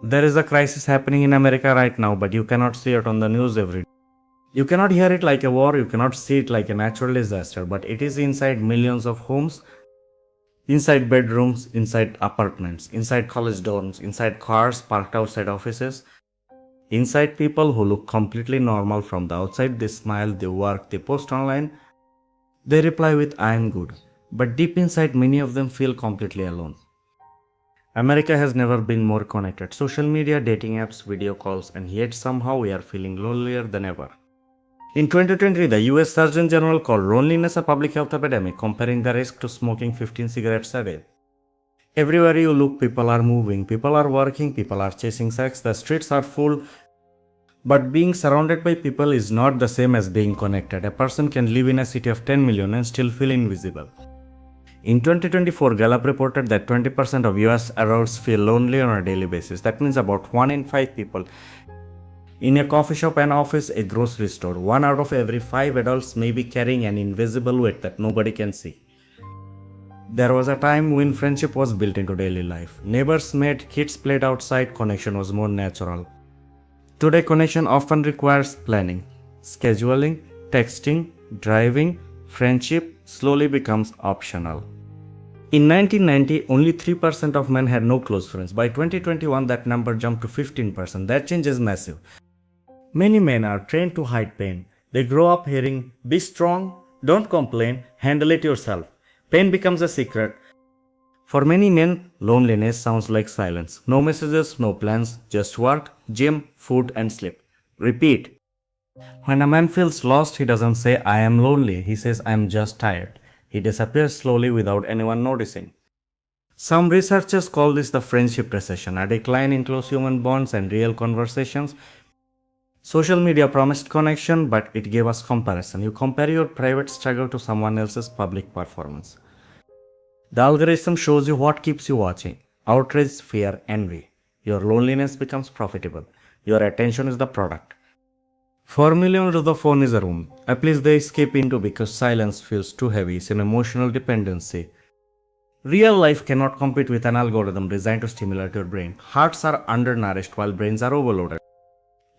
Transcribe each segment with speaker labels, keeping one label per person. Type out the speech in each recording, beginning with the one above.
Speaker 1: There is a crisis happening in America right now, but you cannot see it on the news every day. You cannot hear it like a war, you cannot see it like a natural disaster, but it is inside millions of homes, inside bedrooms, inside apartments, inside college dorms, inside cars parked outside offices, inside people who look completely normal from the outside. They smile, they work, they post online, they reply with I am good. But deep inside, many of them feel completely alone. America has never been more connected. Social media, dating apps, video calls, and yet somehow we are feeling lonelier than ever. In 2020, the US Surgeon General called loneliness a public health epidemic, comparing the risk to smoking 15 cigarettes a day. Everywhere you look, people are moving, people are working, people are chasing sex, the streets are full. But being surrounded by people is not the same as being connected. A person can live in a city of 10 million and still feel invisible. In 2024, Gallup reported that 20% of US adults feel lonely on a daily basis. That means about 1 in 5 people. In a coffee shop, an office, a grocery store, 1 out of every 5 adults may be carrying an invisible weight that nobody can see. There was a time when friendship was built into daily life. Neighbors met, kids played outside, connection was more natural. Today, connection often requires planning, scheduling, texting, driving. Friendship slowly becomes optional. In 1990, only 3% of men had no close friends. By 2021, that number jumped to 15%. That change is massive. Many men are trained to hide pain. They grow up hearing, be strong, don't complain, handle it yourself. Pain becomes a secret. For many men, loneliness sounds like silence. No messages, no plans, just work, gym, food, and sleep. Repeat. When a man feels lost, he doesn't say, I am lonely. He says, I am just tired. He disappears slowly without anyone noticing. Some researchers call this the friendship recession, a decline in close human bonds and real conversations. Social media promised connection, but it gave us comparison. You compare your private struggle to someone else's public performance. The algorithm shows you what keeps you watching. Outrage, fear, envy. Your loneliness becomes profitable. Your attention is the product. For millions, the phone is a room, a place they escape into because silence feels too heavy. It's an emotional dependency. Real life cannot compete with an algorithm designed to stimulate your brain. Hearts are undernourished while brains are overloaded.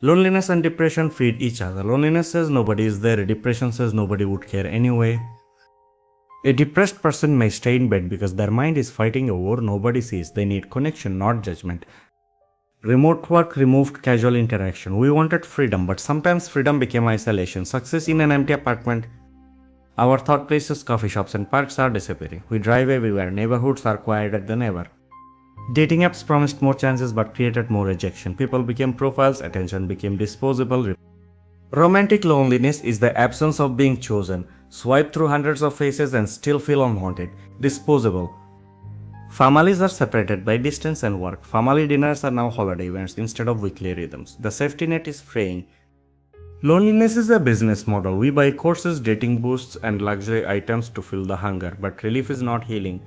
Speaker 1: Loneliness and depression feed each other. Loneliness says nobody is there, depression says nobody would care anyway. A depressed person may stay in bed because their mind is fighting a war nobody sees. They need connection, not judgment. Remote work removed casual interaction. We wanted freedom, but sometimes freedom became isolation. Success in an empty apartment. Our thought places, coffee shops, and parks are disappearing. We drive everywhere. Neighborhoods are quieter than ever. Dating apps promised more chances but created more rejection. People became profiles, attention became disposable. Romantic loneliness is the absence of being chosen. Swipe through hundreds of faces and still feel unwanted. Disposable. Families are separated by distance and work. Family dinners are now holiday events instead of weekly rhythms. The safety net is fraying. Loneliness is a business model. We buy courses, dating boosts, and luxury items to fill the hunger, but relief is not healing.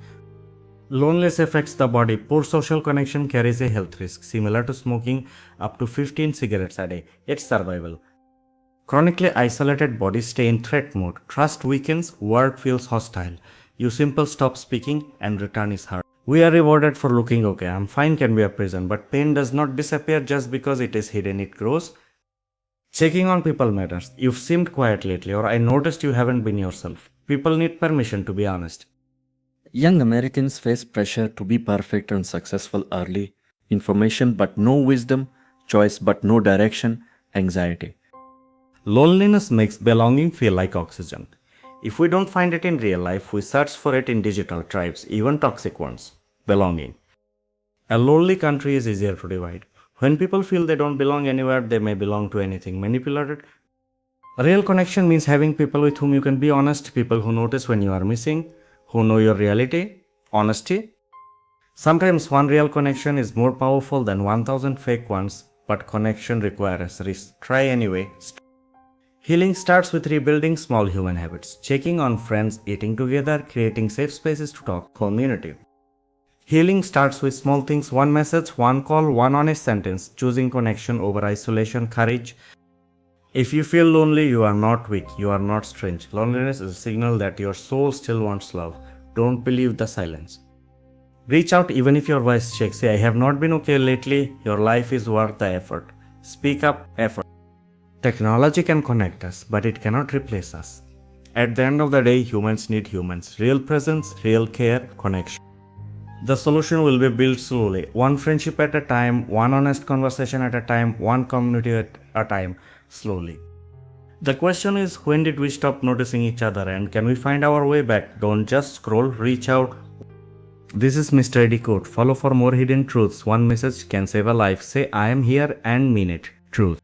Speaker 1: Loneliness affects the body. Poor social connection carries a health risk, similar to smoking up to 15 cigarettes a day. It's survival. Chronically isolated bodies stay in threat mode. Trust weakens, word feels hostile. You simple stop speaking and return is hard. We are rewarded for looking okay. I'm fine can be a prison, but pain does not disappear just because it is hidden, it grows. Checking on people matters. You've seemed quiet lately, or I noticed you haven't been yourself. People need permission to be honest.
Speaker 2: Young Americans face pressure to be perfect and successful early, information but no wisdom, choice but no direction, anxiety.
Speaker 1: Loneliness makes belonging feel like oxygen. If we don't find it in real life, we search for it in digital tribes, even toxic ones. Belonging. A lonely country is easier to divide. When people feel they don't belong anywhere, they may belong to anything. Manipulated. Real connection means having people with whom you can be honest, people who notice when you are missing, who know your reality, honesty. Sometimes one real connection is more powerful than 1000 fake ones, but connection requires risk. Try anyway. Healing starts with rebuilding small human habits, checking on friends, eating together, creating safe spaces to talk, community. Healing starts with small things, one message, one call, one honest sentence, choosing connection over isolation, courage. If you feel lonely, you are not weak, you are not strange. Loneliness is a signal that your soul still wants love. Don't believe the silence. Reach out even if your voice shakes. Say, I have not been okay lately. Your life is worth the effort. Speak up, effort. Technology can connect us, but it cannot replace us. At the end of the day, humans need humans. Real presence, real care, connection. The solution will be built slowly, one friendship at a time, one honest conversation at a time, one community at a time, slowly. The question is, when did we stop noticing each other and can we find our way back? Don't just scroll, reach out. This is Mr. Decode. Follow for more hidden truths. One message can save a life. Say, I am here and mean it. Truth.